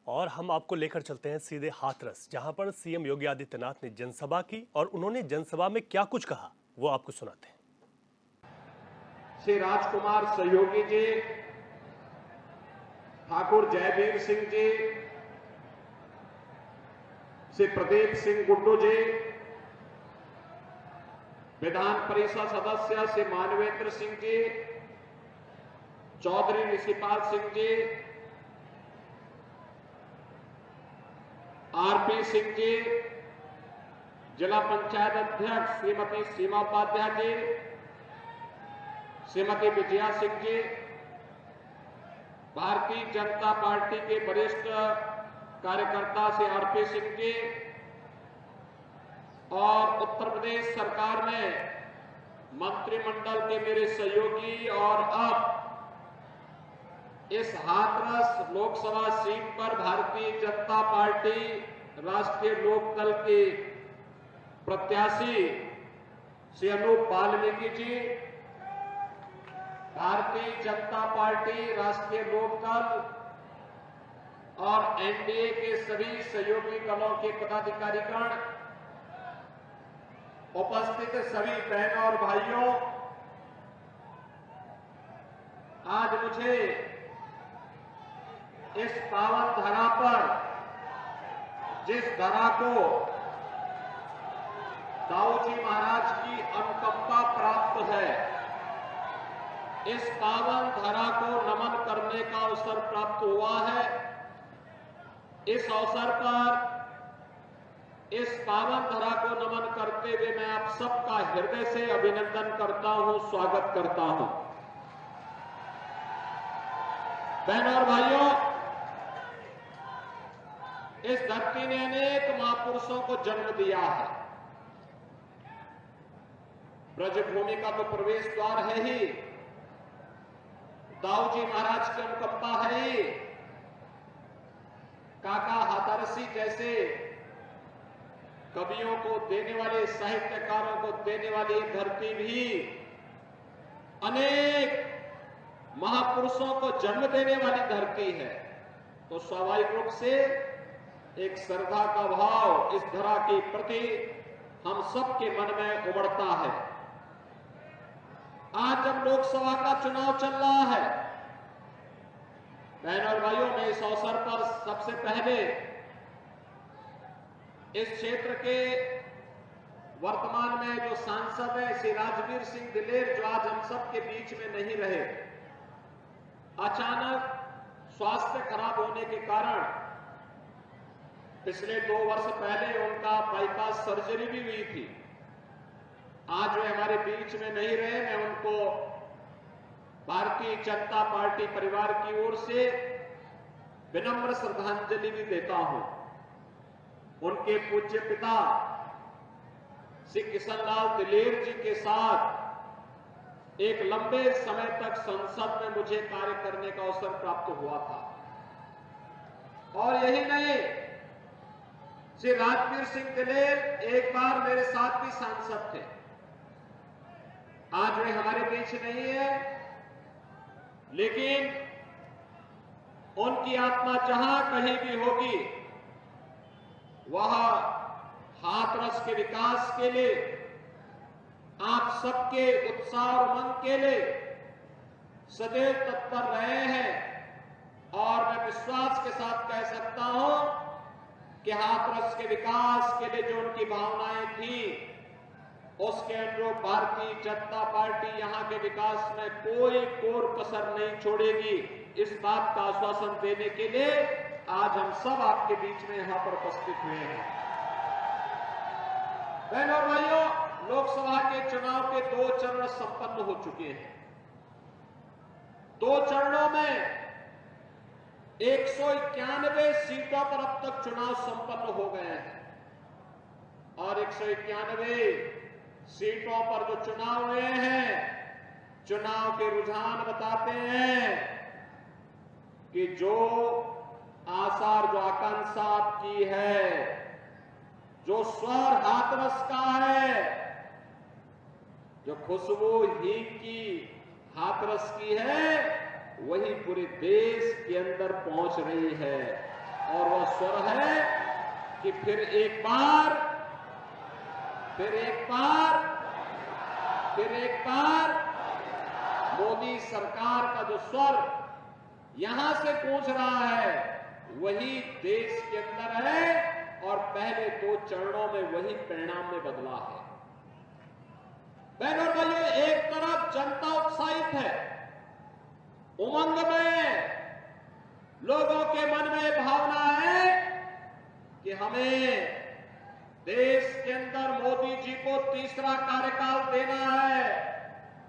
और हम आपको लेकर चलते हैं सीधे हाथरस, जहां पर सीएम योगी आदित्यनाथ ने जनसभा की और उन्होंने जनसभा में क्या कुछ कहा वो आपको सुनाते हैं। श्री राजकुमार सहयोगी जी, ठाकुर जयवीर सिंह जी, श्री प्रदीप सिंह गुड्डू जी, विधान परिषद सदस्य श्री मानवेंद्र सिंह जी, चौधरी ऋषिपाल सिंह जी, आरपी सिंह जी, जिला पंचायत अध्यक्ष श्रीमती सीमा उपाध्याय जी, श्रीमती विजया सिंह जी, भारतीय जनता पार्टी के वरिष्ठ कार्यकर्ता श्री आरपी सिंह जी और उत्तर प्रदेश सरकार में मंत्रिमंडल के मेरे सहयोगी और अब इस हाथरस लोकसभा सीट पर भारतीय जनता पार्टी राष्ट्रीय लोकदल के प्रत्याशी श्री अनूप वाल्मीकि जी, भारतीय जनता पार्टी राष्ट्रीय लोकदल और एनडीए के सभी सहयोगी दलों के पदाधिकारीगण, उपस्थित सभी बहनों और भाइयों, आज मुझे इस पावन धरा पर, जिस धरा को दाऊजी महाराज की अनुकंपा प्राप्त है, इस पावन धरा को नमन करने का अवसर प्राप्त हुआ है। इस अवसर पर इस पावन धरा को नमन करते हुए मैं आप सबका हृदय से अभिनंदन करता हूं, स्वागत करता हूं। बहनों और भाइयों, इस धरती ने अनेक महापुरुषों को जन्म दिया है। ब्रजभूमि का तो प्रवेश द्वार है ही, दाऊजी महाराज की अनुकंपा है ही, काका हाथरसी जैसे कवियों को देने वाले, साहित्यकारों को देने वाली धरती भी अनेक महापुरुषों को जन्म देने वाली धरती है। तो स्वाभाविक रूप से एक श्रद्धा का भाव इस धरा के प्रति हम सबके मन में उमड़ता है। आज जब लोकसभा का चुनाव चल रहा है, बहनों और भाइयों, मैं इस अवसर पर सबसे पहले इस क्षेत्र के वर्तमान में जो सांसद है श्री राजवीर सिंह दिलेर, जो आज हम सब के बीच में नहीं रहे, अचानक स्वास्थ्य खराब होने के कारण पिछले 2 वर्ष पहले उनका बाईपास सर्जरी भी हुई थी। आज वे हमारे बीच में नहीं रहे। मैं उनको भारतीय जनता पार्टी परिवार की ओर से विनम्र श्रद्धांजलि भी देता हूं। उनके पूज्य पिता श्री किशनलाल दिलेर जी के साथ एक लंबे समय तक संसद में मुझे कार्य करने का अवसर प्राप्त हुआ था। और यही नहीं, श्री राजवीर सिंह दिलेर एक बार मेरे साथ भी सांसद थे। आज वे हमारे बीच नहीं है, लेकिन उनकी आत्मा जहां कहीं भी होगी, वह हाथरस के विकास के लिए, आप सबके उत्साह और उमंग के लिए सदैव तत्पर रहे हैं। और मैं विश्वास के साथ कह सकता हूं कि हाथरस के विकास के लिए जो उनकी भावनाएं थी, उसके अनुरूप भारतीय जनता पार्टी यहां के विकास में कोई कोर कसर नहीं छोड़ेगी। इस बात का आश्वासन देने के लिए आज हम सब आपके बीच में यहां पर उपस्थित हुए हैं। बहनों और भाइयों, लोकसभा के चुनाव के 2 चरण संपन्न हो चुके हैं। 2 चरणों में 191 सीटों पर अब तक चुनाव संपन्न हो गए हैं और 191 सीटों पर जो चुनाव हुए हैं, चुनाव के रुझान बताते हैं कि जो आसार, जो आकांक्षा आपकी है, जो स्वर हाथरस का है, जो खुशबू ही की हाथरस की है, वही पूरे देश के अंदर पहुंच रही है। और वह स्वर है कि फिर एक बार मोदी सरकार का जो स्वर यहां से गूंज रहा है वही देश के अंदर है और पहले 2 चरणों में वही परिणाम में बदला है। बहनों और भाइयों, एक तरफ जनता उत्साहित है, उमंग में, लोगों के मन में भावना है कि हमें देश के अंदर मोदी जी को तीसरा कार्यकाल देना है,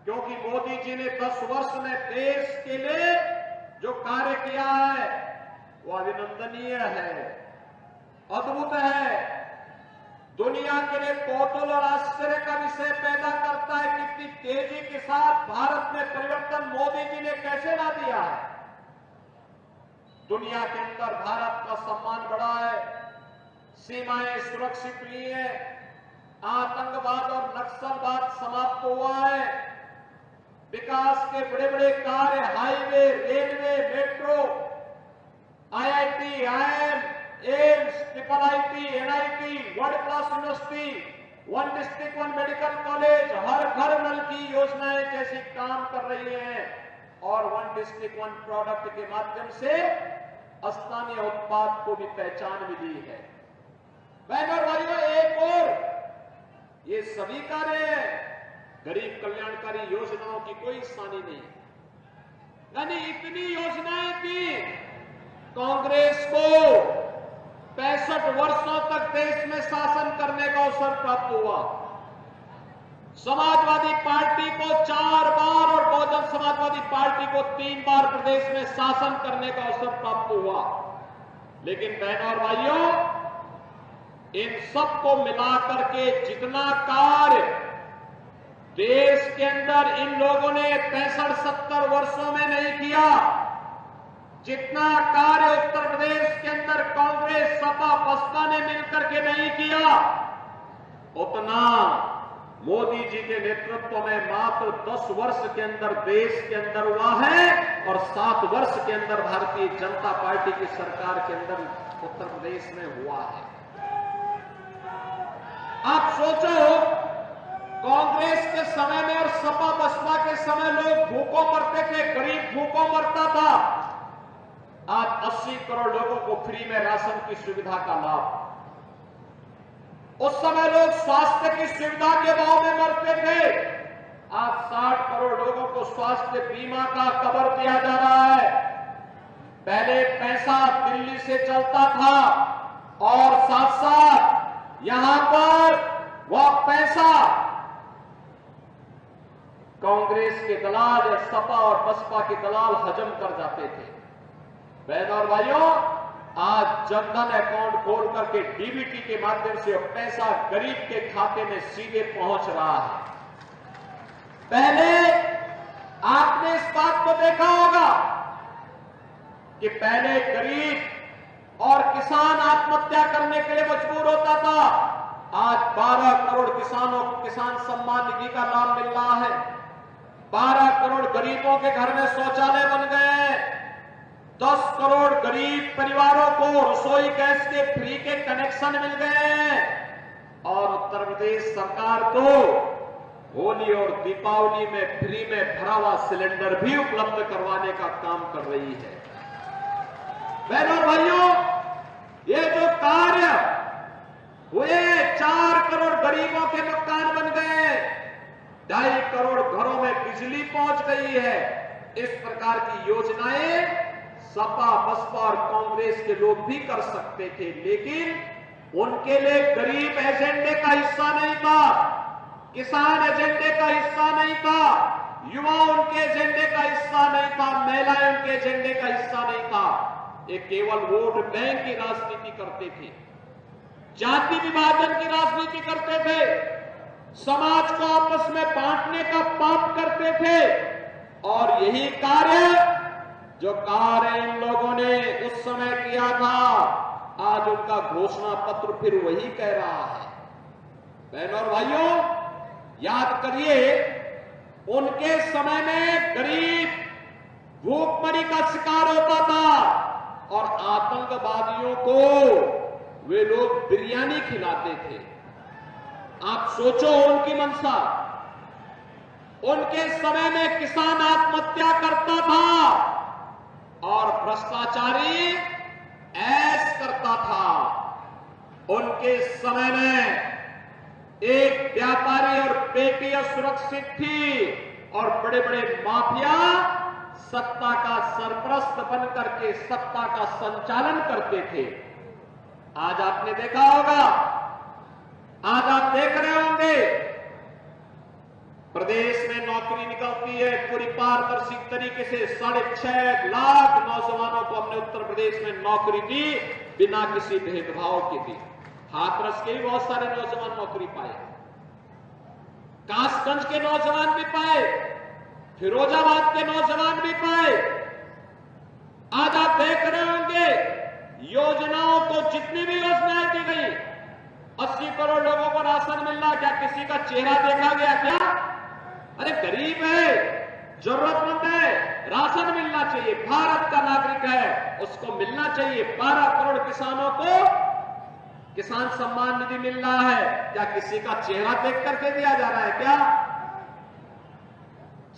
क्योंकि मोदी जी ने 10 वर्ष में देश के लिए जो कार्य किया है वो अभिनंदनीय है, अद्भुत है, दुनिया के लिए कौतूहल और आश्चर्य का विषय पैदा करता है। कितनी तेजी के साथ भारत में परिवर्तन मोदी जी ने कैसे ला दिया है। दुनिया के अंदर भारत का सम्मान बढ़ा है, सीमाएं सुरक्षित हुई है, आतंकवाद और नक्सलवाद समाप्त हुआ है, विकास के बड़े बड़े कार्य, highway, railway, metro, IIT, IIM, AIIMS, IIIT, NIT, world class university, 1 district 1 medical college, हर घर नल की योजनाएं जैसी काम कर रही हैं और 1 डिस्ट्रिक्ट 1 प्रोडक्ट के माध्यम से स्थानीय उत्पाद को भी पहचान मिली है। बहनों और भाइयों, एक और ये सभी कार्य है, गरीब कल्याणकारी योजनाओं की कोई सानी नहीं, यानी इतनी योजनाएं थी। कांग्रेस को 65 वर्षों तक देश में शासन करने का अवसर प्राप्त हुआ। समाजवादी पार्टी को 4 बार और बहुजन समाजवादी पार्टी को 3 बार प्रदेश में शासन करने का अवसर प्राप्त हुआ। लेकिन बहनों और भाइयों, इन सबको मिलाकर के जितना कार्य देश के अंदर इन लोगों ने 65-70 वर्षों में नहीं किया, जितना कार्य उत्तर प्रदेश के अंदर कांग्रेस, सपा, बसपा ने मिलकर के नहीं किया, उतना मोदी जी के नेतृत्व में मात्र 10 वर्ष के अंदर देश के अंदर हुआ है और 7 वर्ष के अंदर भारतीय जनता पार्टी की सरकार के अंदर उत्तर प्रदेश में हुआ है। आप सोचो, कांग्रेस के समय में और सपा बसपा के समय लोग भूखों मरते थे, गरीब भूखों मरता था। आज 80 करोड़ लोगों को फ्री में राशन की सुविधा का लाभ। उस समय लोग स्वास्थ्य की सुविधा के अभाव में मरते थे, आज 60 करोड़ लोगों को स्वास्थ्य बीमा का कवर दिया जा रहा है। पहले पैसा दिल्ली से चलता था और साथ साथ यहां पर वह पैसा कांग्रेस के दलाल या सपा और बसपा के दलाल हजम कर जाते थे। बहनों और भाइयों, आज जनधन अकाउंट खोल करके डीबीटी के माध्यम से पैसा गरीब के खाते में सीधे पहुंच रहा है। पहले आपने इस बात को देखा होगा कि पहले गरीब और किसान आत्महत्या करने के लिए मजबूर होता था। आज 12 करोड़ किसानों को किसान सम्मान निधि का लाभ मिल रहा है। 12 करोड़ गरीबों के घर में शौचालय बन गए हैं। 10 करोड़ गरीब परिवारों को रसोई गैस के फ्री के कनेक्शन मिल गए हैं और उत्तर प्रदेश सरकार तो होली और दीपावली में फ्री में भरा हुआ सिलेंडर भी उपलब्ध करवाने का काम कर रही है। बहनों और भाइयों, ये जो कार्य हुए, 4 करोड़ गरीबों के मकान बन गए, 2.5 करोड़ घरों में बिजली पहुंच गई है। इस प्रकार की योजनाएं सपा, बसपा और कांग्रेस के लोग भी कर सकते थे, लेकिन उनके लिए गरीब एजेंडे का हिस्सा नहीं था, किसान एजेंडे का हिस्सा नहीं था, युवा उनके एजेंडे का हिस्सा नहीं था, महिलाएं उनके एजेंडे का हिस्सा नहीं था। ये केवल वोट बैंक की राजनीति करते थे, जाति विभाजन की राजनीति करते थे, समाज को आपस में बांटने का पाप करते थे और यही कार्य जो कार्य इन लोगों ने उस समय किया था, आज उनका घोषणा पत्र फिर वही कह रहा है। बहनों और भाइयों, याद करिए, उनके समय में गरीब भूखमरी का शिकार होता था, और आतंकवादियों को वे लोग बिरयानी खिलाते थे। आप सोचो उनकी मंशा। उनके समय में किसान आत्महत्या करता था और भ्रष्टाचारी ऐश करता था। उनके समय में एक व्यापारी और बेटी सुरक्षित थी और बड़े बड़े माफिया सत्ता का सरपरस्त बन करके सत्ता का संचालन करते थे। आज आपने देखा होगा, आज आप देख रहे होंगे प्रदेश में नौकरी निकलती है पूरी पारदर्शी तरीके से। 6.5 लाख नौजवानों को हमने उत्तर प्रदेश में नौकरी दी, बिना किसी भेदभाव के दी। हाथरस के भी बहुत सारे नौजवान नौकरी पाए, कासगंज के नौजवान भी पाए, फिरोजाबाद के नौजवान भी पाए। आज आप देख रहे होंगे योजनाओं को, जितनी भी योजनाएं दी गई, 80 करोड़ लोगों को राशन मिल रहा। क्या किसी का चेहरा देखा गया क्या? अरे गरीब है, जरूरतमंद है, राशन मिलना चाहिए, भारत का नागरिक है, उसको मिलना चाहिए। 12 करोड़ किसानों को किसान सम्मान निधि मिल रहा है। क्या किसी का चेहरा देख करके दिया जा रहा है क्या?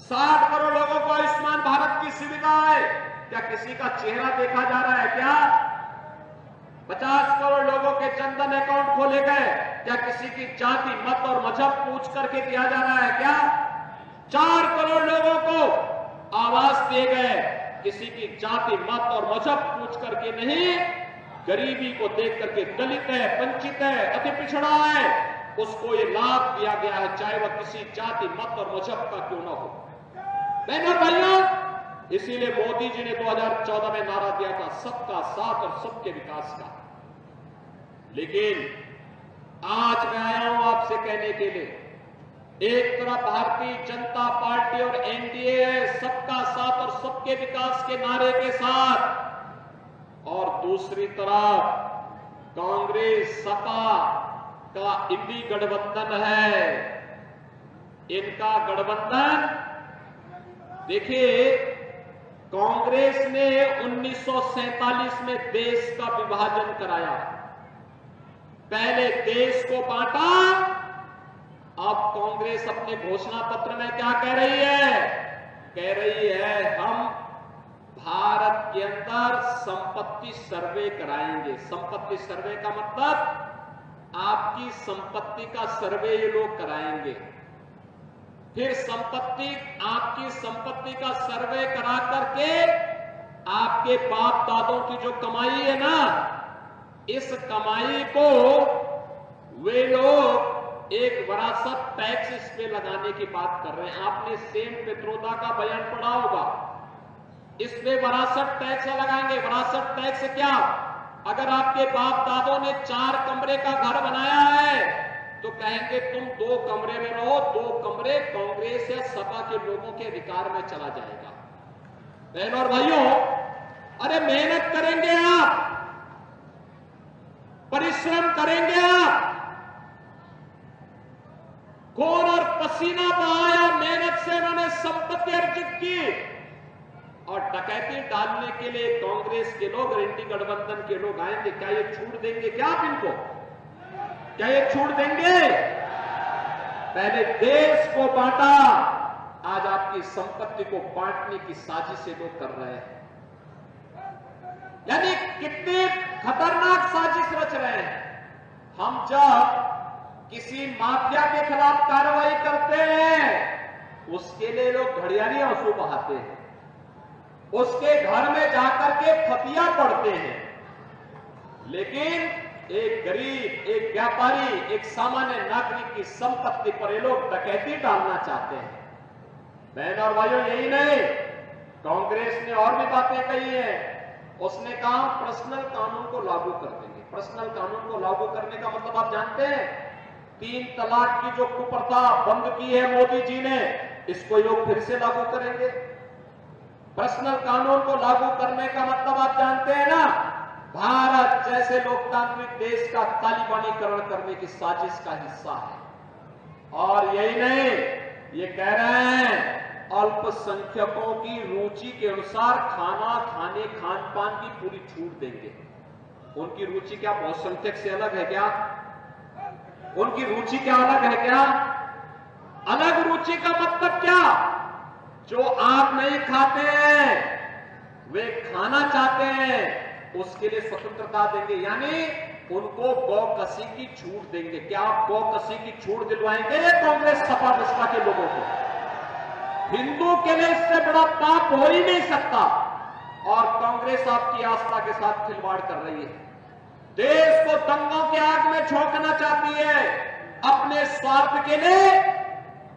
60 करोड़ लोगों को आयुष्मान भारत की सुविधा है। क्या किसी का चेहरा देखा जा रहा है क्या? 50 करोड़ लोगों के जनधन अकाउंट खोले गए। क्या किसी की जाति, मत और मजहब पूछ करके दिया जा रहा है क्या? 4 करोड़ लोगों को आवास दिए गए। किसी की जाति, मत और मजहब पूछ करके नहीं, गरीबी को देख करके, दलित है, वंचित है, अति पिछड़ा है, उसको ये लाभ दिया गया है, चाहे वह किसी जाति, मत और मजहब का क्यों ना हो। बहनों और भाइयों, इसीलिए मोदी जी ने 2014 में नारा दिया था सबका साथ और सबके विकास का। लेकिन आज मैं आया हूं आपसे कहने के लिए, एक तरफ भारतीय जनता पार्टी और एनडीए है सबका साथ और सबके विकास के नारे के साथ, और दूसरी तरफ कांग्रेस सपा का इंडी गठबंधन है। इनका गठबंधन देखिए, कांग्रेस ने 1947 में देश का विभाजन कराया। पहले देश को बांटा, अब कांग्रेस अपने घोषणा पत्र में क्या कह रही है? कह रही है हम भारत के अंदर संपत्ति सर्वे कराएंगे। संपत्ति सर्वे का मतलब आपकी संपत्ति का सर्वे ये लोग कराएंगे। फिर आपकी संपत्ति का सर्वे करा करके आपके बाप दादों की जो कमाई है ना, इस कमाई को वे लोग एक विरासत टैक्स इस पे लगाने की बात कर रहे हैं। आपने सेन पित्रोदा का बयान पढ़ा होगा, इस पे विरासत टैक्स लगाएंगे। विरासत टैक्स क्या? अगर आपके बाप दादों ने 4 कमरे का घर बनाया है तो कहेंगे तुम 2 कमरे में रहो, 2 कमरे कांग्रेस या सपा के लोगों के अधिकार में चला जाएगा। बहनों और भाइयों, अरे मेहनत करेंगे आप, परिश्रम करेंगे आप, खून और पसीना बहाया, मेहनत से उन्होंने संपत्ति अर्जित की, और डकैती डालने के लिए कांग्रेस के लोग और इंडी गठबंधन के लोग आएंगे। क्या ये छूट देंगे क्या आप इनको? क्या ये छूट देंगे? पहले देश को बांटा, आज आपकी संपत्ति को बांटने की साजिश लोग कर रहे हैं। यानी कितनी खतरनाक साजिश रच रहे हैं। हम जब किसी माफिया के खिलाफ कार्रवाई करते हैं, उसके लिए लोग घड़ियाली आंसू बहाते हैं, उसके घर में जाकर के फतिया पढ़ते हैं। लेकिन एक गरीब, एक व्यापारी, एक सामान्य नागरिक की संपत्ति पर ये लोग डकैती डालना चाहते हैं। बहन और भाइयों, यही नहीं, कांग्रेस ने और भी बातें कही हैं। उसने कहा पर्सनल कानून को लागू कर देंगे। पर्सनल कानून को लागू करने का मतलब आप जानते हैं? 3 तलाक की जो कुप्रथा बंद की है मोदी जी ने, इसको लोग फिर से लागू करेंगे। पर्सनल कानून को लागू करने का मतलब आप जानते हैं ना? भारत जैसे लोकतांत्रिक देश का तालिबानीकरण करने की साजिश का हिस्सा है। और यही नहीं, ये कह रहे हैं अल्पसंख्यकों की रुचि के अनुसार खाना खाने खान पान की पूरी छूट देंगे। उनकी रुचि क्या बहुसंख्यक से अलग है क्या? उनकी रुचि क्या अलग है क्या? अलग रुचि का मतलब क्या? जो आप नहीं खाते हैं वे खाना चाहते हैं, उसके लिए स्वतंत्रता देंगे, यानी उनको गौकसी की छूट देंगे। क्या आप गौकसी की छूट दिलवाएंगे कांग्रेस सपा बसपा के लोगों को? हिंदू के लिए इससे बड़ा पाप हो ही नहीं सकता। और कांग्रेस आपकी आस्था के साथ खिलवाड़ कर रही है, देश को दंगों की आग में झोंकना चाहती है, अपने स्वार्थ के लिए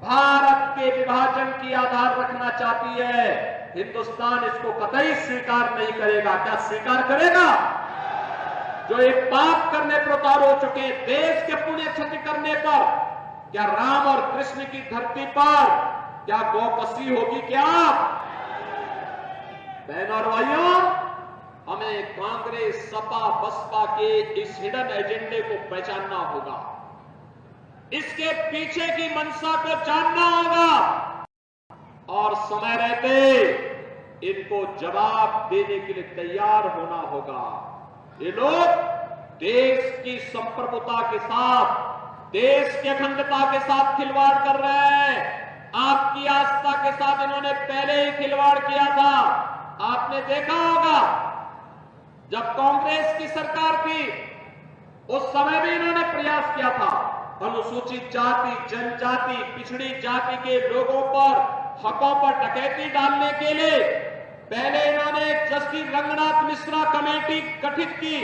भारत के विभाजन की आधार रखना चाहती है। हिंदुस्तान इसको कतई स्वीकार नहीं करेगा। क्या स्वीकार करेगा? जो एक पाप करने पर उतार हो चुके, देश के पुण्य क्षति करने पर, क्या राम और कृष्ण की धरती पर क्या गौकसी होगी क्या? बहनों और भाइयों, हमें कांग्रेस सपा बसपा के इस हिडन एजेंडे को पहचानना होगा, इसके पीछे की मंशा को जानना होगा और समय रहते इनको जवाब देने के लिए तैयार होना होगा। ये लोग देश की संप्रभुता के साथ, देश की अखंडता के साथ खिलवाड़ कर रहे हैं। आपकी आस्था के साथ इन्होंने पहले ही खिलवाड़ किया था। आपने देखा होगा जब कांग्रेस की सरकार थी उस समय भी इन्होंने प्रयास किया था अनुसूचित जाति, जनजाति, पिछड़ी जाति के लोगों पर हकों पर डकैती डालने के लिए। पहले इन्होंने एक जस्टिस रंगनाथ मिश्रा कमेटी गठित की।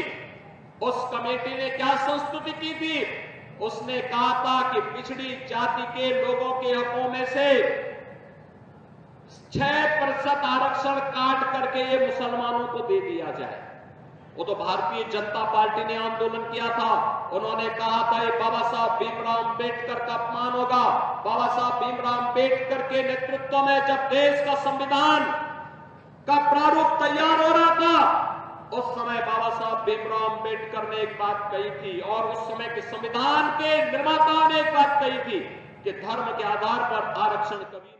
उस कमेटी ने क्या संस्तुति की थी? उसने कहा था कि पिछड़ी जाति के लोगों के हकों में से 6% आरक्षण काट करके ये मुसलमानों को दे दिया जाए। वो तो भारतीय जनता पार्टी ने आंदोलन किया था। उन्होंने कहा था ये बाबा साहब भीमराव अंबेडकर का अपमान होगा। बाबा साहब भीमराव अंबेडकर के नेतृत्व में जब देश का संविधान का प्रारूप तैयार हो रहा था, उस समय बाबा साहब भीमराव अंबेडकर ने एक बात कही थी और उस समय के संविधान के निर्माताओं ने एक बात कही थी कि धर्म के आधार पर आरक्षण कभी